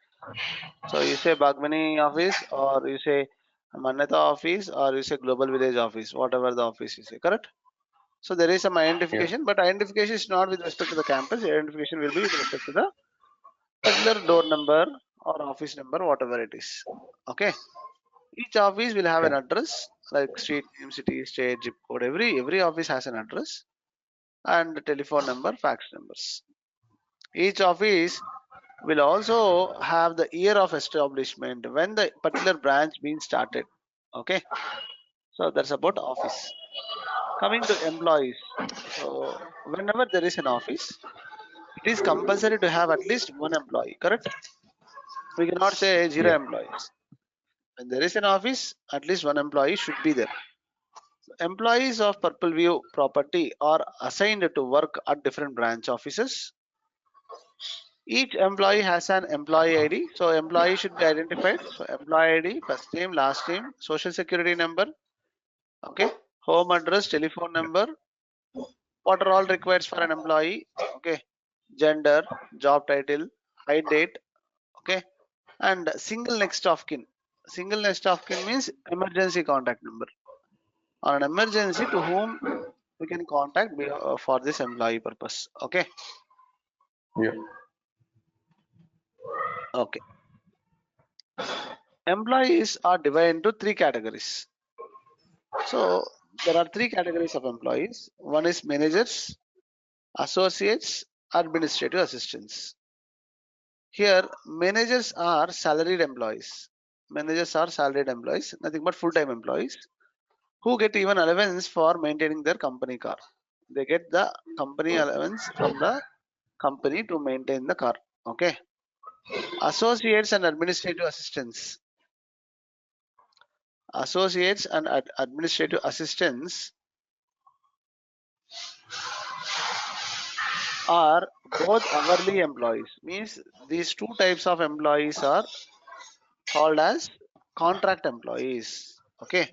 So you say Bagmani office, or you say Mannata office, or you say Global Village office, whatever the office you say. Correct? So there is some
Yeah.
identification, but identification is not with respect to the campus. Identification will be with respect to the particular door number or office number, whatever it is. Okay. Each office will have an
Yeah.
address like street name, city, state, zip code. Every office has an address and the telephone number, fax numbers. Each office will also have the year of establishment when the particular branch being started. Okay. So that's about office. Coming to employees. So whenever there is an office, it is compulsory to have at least one employee. Correct? We cannot say zero
Yeah.
employees. When there is an office, at least one employee should be there. Employees of Purple View property are assigned to work at different branch offices. Each employee has an employee ID. So employee should be identified. So employee ID, first name, last name, social security number, okay, home address, telephone number, what are all required for an employee, okay, gender, job title, height, date, okay, and single next of kin. Single next of kin means emergency contact number. On an emergency to whom we can contact for this employee purpose. Okay.
Yeah.
Okay. Employees are divided into three categories. So there are three categories of employees. One is managers, associates, administrative assistants. Here, managers are salaried employees. Managers are salaried employees, nothing but full-time employees who get even allowance for maintaining their company car. They get the company allowance from the company to maintain the car. Okay. Associates and administrative assistants. Associates and administrative assistants are both hourly employees. Means these two types of employees are called as contract employees. Okay,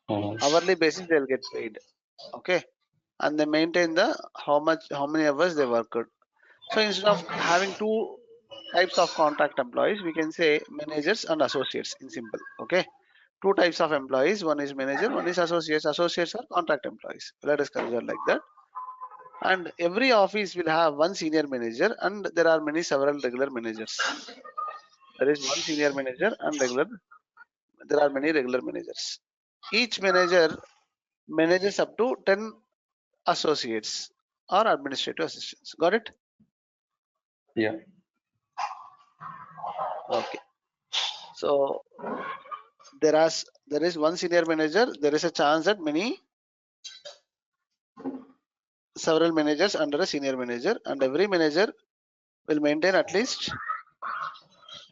Mhm.
hourly basis they'll get paid. Okay, and they maintain the how many hours they worked. So instead of having two types of contract employees, we can say managers and associates in simple. Okay, two types of employees, one is manager, one is associates. Associates are contract employees, let us consider like that. And every office will have one senior manager and there are many several regular managers. There is one senior manager and there are many regular managers. Each manager manages up to 10 associates or administrative assistants. Got it?
Yeah.
Okay. So there is one senior manager. There is a chance that several managers under a senior manager, and every manager will maintain at least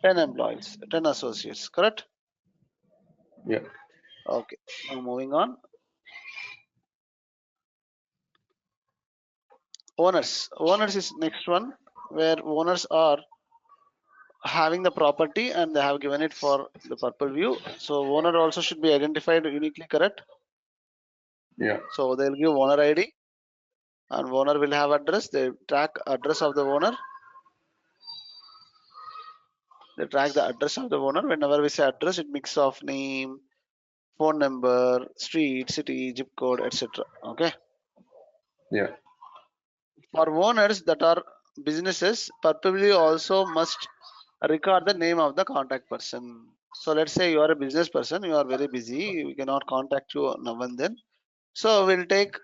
10 employees, 10 associates. Correct?
Yeah.
Okay. Now moving on. Owners. Owners is next one, where owners are having the property and they have given it for the purple view. So owner also should be identified uniquely, correct?
Yeah.
So they'll give owner ID and owner will have address. They track address of the owner. They track the address of the owner. Whenever we say address, it mix of name, phone number, street, city, zip code, etc. Okay.
Yeah.
For owners that are businesses, purple view also must record the name of the contact person. So let's say you are a business person, you are very busy, we cannot contact you now and then. So we'll take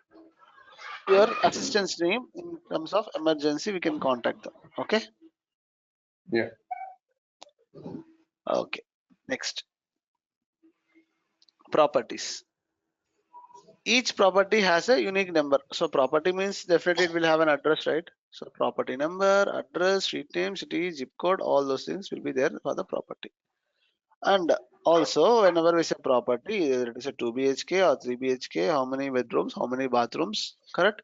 your assistant's name in terms of emergency, we can contact them. Okay.
Yeah.
Okay. Next, properties. Each property has a unique number. So property means definitely it will have an address, right? So property number, address, street name, city, zip code, all those things will be there for the property. And also, whenever we say property, either it is a 2 BHK or 3 BHK, how many bedrooms, how many bathrooms, correct?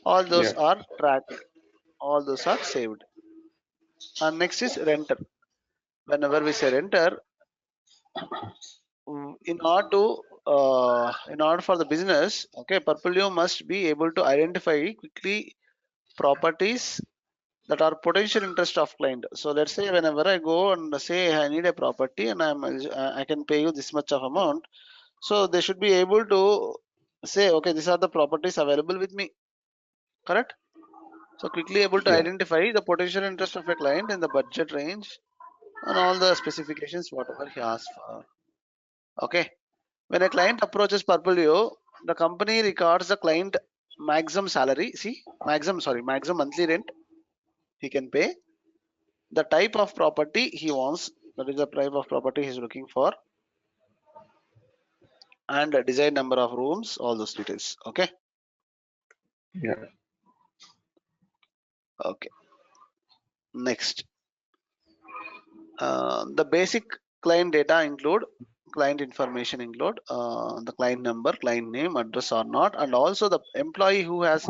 All those
Yeah.
are tracked, all those are saved. And next is renter. Whenever we say renter, in order for the business, okay, Purpleo must be able to identify quickly properties that are potential interest of client. So let's say whenever I go and say I need a property and I can pay you this much of amount. So they should be able to say, okay, these are the properties available with me, correct? So quickly able to
Yeah.
identify the potential interest of a client in the budget range and all the specifications, whatever he asks for. Okay. When a client approaches Purpleo, the company records the client maximum salary. See, maximum monthly rent he can pay, the type of property he wants, that is the type of property he's looking for, and the desired number of rooms, all those details. Okay.
Yeah.
Okay. Next, the basic client data include client information include the client number, client name, address or not, and also the employee who has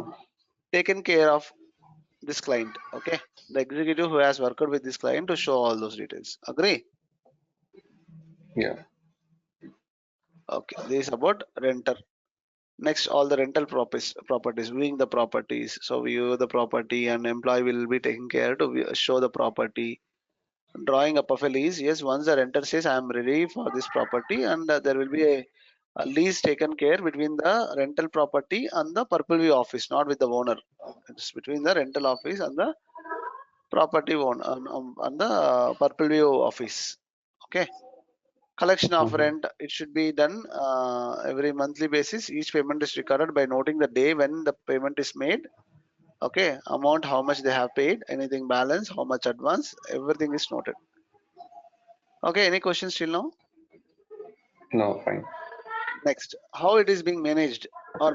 taken care of this client. Okay, the executive who has worked with this client to show all those details. Agree?
Yeah.
Okay, this is about renter. Next, all the rental properties, viewing the properties. So view the property and employee will be taking care to show the property. Drawing up of a lease. Yes, once the renter says I am ready for this property, and there will be a lease taken care between the rental property and the Purple View office, not with the owner. It's between the rental office and the property owner and the Purple View office. Okay. Collection of
Mhm.
rent, it should be done every monthly basis. Each payment is recorded by noting the day when the payment is made. Okay, amount, how much they have paid, anything balance, how much advance, everything is noted. Okay, any questions till now?
No, fine.
Next, how it is being managed, or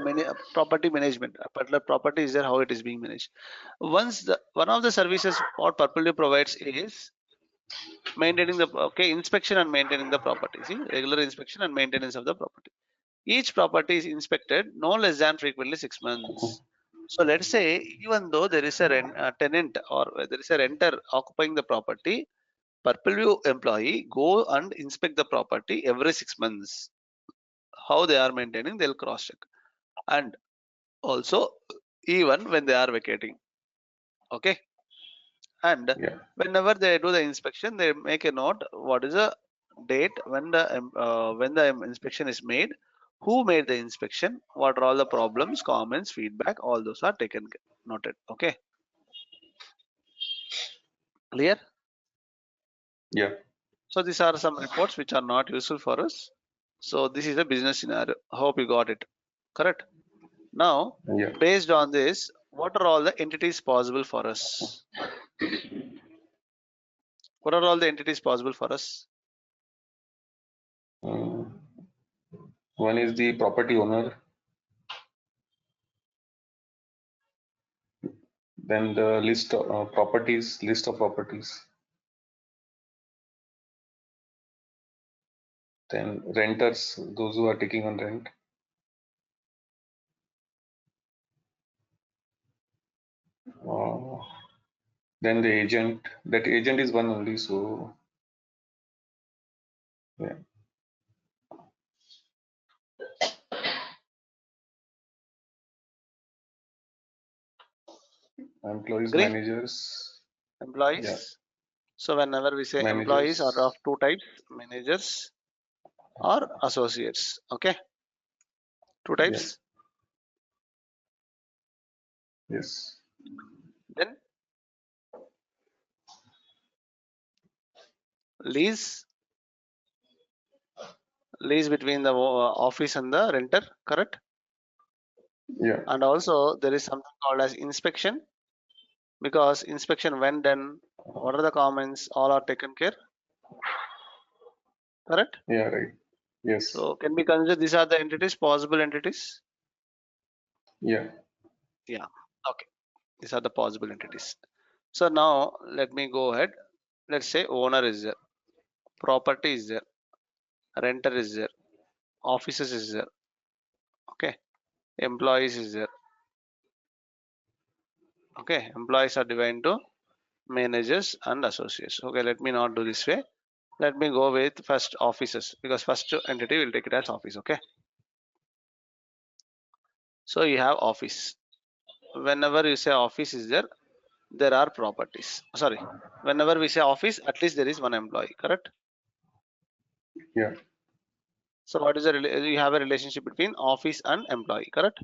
property management. A particular property is there, how it is being managed. One of the services what Purple provides is maintaining the inspection and maintaining the property. See, regular inspection and maintenance of the property. Each property is inspected no less than frequently 6 months. So let's say even though there is a tenant or there is a renter occupying the property, purple view employee go and inspect the property every 6 months. How they are maintaining, they'll cross check. And also even when they are vacating. Okay. And
Yeah.
whenever they do the inspection, they make a note what is the date when the inspection is made, who made the inspection, what are all the problems, comments, feedback, all those are taken noted. Okay, clear?
Yeah.
So these are some reports which are not useful for us. So this is a business scenario. Hope you got it. Correct. Now,
Yeah.
based on this, what are all the entities possible for us? What are all the entities possible for us?
Mm. One is the property owner, then the list of properties, list of properties, then renters, those who are taking on rent, uh, then the agent. That agent is one only, so yeah. Employees,
Agree?
managers, yeah,
Employees. So whenever we say employees are of
managers,
two types, managers or associates. Okay, two
yeah,
types.
yes,
Then lease, lease between the office and the renter, correct?
yeah,
And also there is something called as inspection, because inspection when done, what are the comments, all are taken care, correct?
yeah, right, yes,
So can we consider these are the entities, possible entities?
yeah,
Yeah, okay, these are the possible entities. So now let me go ahead. Let's say owner is there, property is there, renter is there, offices is there. Okay, employees is there. Okay, employees are divided into managers and associates. Okay, let me not do this way. Let me go with first offices, because first entity will take it as office. Okay, so you have office. Whenever you say office is there, there are properties. Sorry, whenever we say office, at least there is one employee, correct?
yeah,
So what is the you have a relationship between office and employee, correct?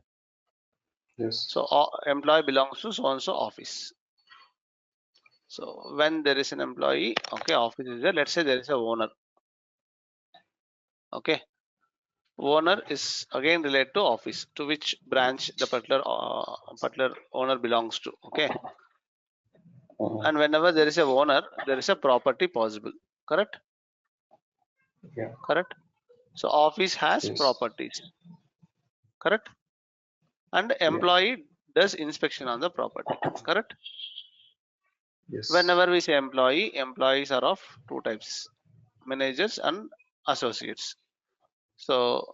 yes,
So employee belongs to so and so office. So when there is an employee, okay, office is there. Let's say there is a owner. Okay, owner is again related to office, to which branch the particular owner belongs to. Okay,
uh,
and whenever there is a owner, there is a property possible. Correct,
yeah,
correct. So office has
yes,
properties. Correct, and
yeah,
employee does inspection on the property. Correct.
yes,
Whenever we say employee, employees are of two types: managers and associates. So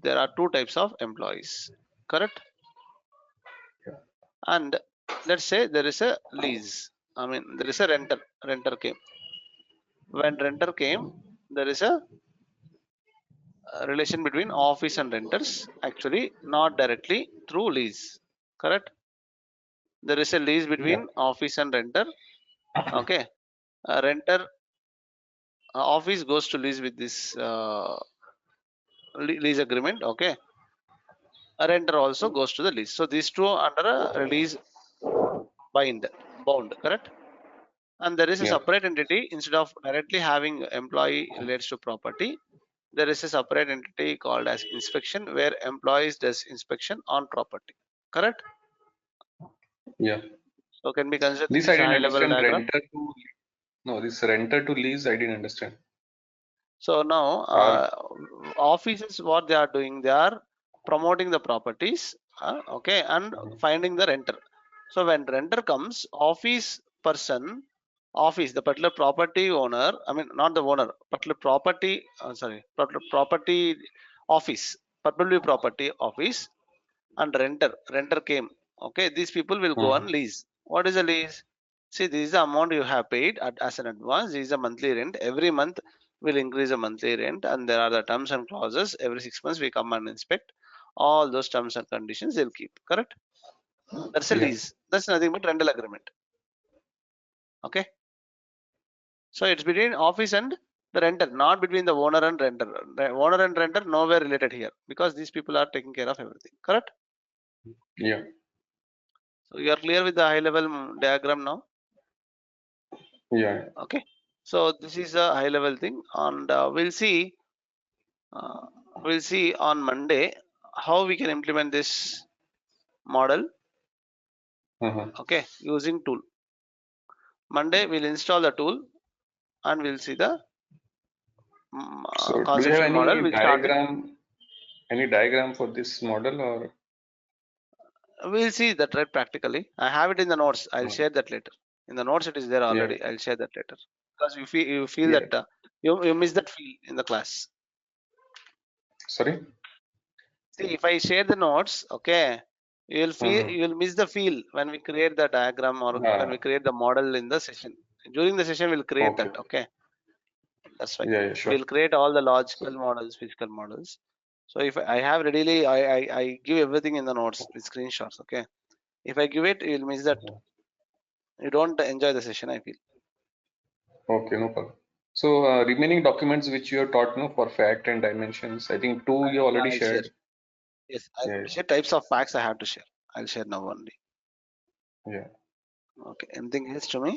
there are two types of employees. Correct.
yeah,
And let's say there is a lease, I mean there is a renter came. When renter came, there is a relation between office and renters, actually not directly through lease, correct? There is a lease
yeah,
between office and renter. Okay, renter office goes to lease with this lease agreement. Okay, a renter also goes to the lease, so these two are under a lease bound, correct? And there is a
yeah,
separate entity. Instead of directly having employee relates to property, there is a separate entity called as inspection, where employees does inspection on property, correct?
yeah.
So can we consider this
This
is
I
a
didn't
high level
understand.
diagram?
Renter to no, this renter to lease I didn't understand.
So now
Are
offices, what they are doing, they are promoting the properties, okay, and finding the renter. So when renter comes, office person, office, the particular property owner, I mean not the owner, particular property, sorry, particular property office, particular property office, and renter came. Okay, these people will go on
mhm,
lease. What is a lease? See, this is the amount you have paid as an advance. This is the monthly rent. Every month will increase the monthly rent, and there are the terms and clauses. Every 6 months we come and inspect. All those terms and conditions they'll keep. Correct? That's a
Yeah.
lease. That's nothing but rental agreement. Okay. So it's between office and the renter, not between the owner and renter. The owner and renter nowhere related here because these people are taking care of everything. Correct?
Yeah.
So you are clear with the high level diagram now?
Yeah.
Okay. So this is a high level thing, and uh, we'll see on Monday how we can implement this model.
Uh-huh.
Okay, using tool. Monday we'll install the tool and we'll see the
So do you have
conceptual model. We'll start with.
any diagram for this model or?
We'll see that right practically. I have it in the notes. I'll
uh,
share that later. In the notes it is there
yeah.
already. I'll share that later because you feel
Yeah.
that you miss that feel in the class.
Sorry?
See, if I share the notes, okay,
Uh-huh.
you'll miss the feel when we create the diagram or when we
Ah,
create the model in the session. During the session, we'll create
okay.
that. Okay, that's why
Yeah, yeah, sure.
we'll create all the logical models, physical models. So if I have readily, I give everything in the notes with screenshots. Okay, if I give it, you'll miss that. You don't enjoy the session, I feel.
Okay, no problem. So remaining documents which you have taught no for fact and dimensions, I think two you already
I'll share.
shared.
Yes, I'll
Yeah,
share types of facts I have to share. I'll share now only.
yeah.
Okay, anything else to me?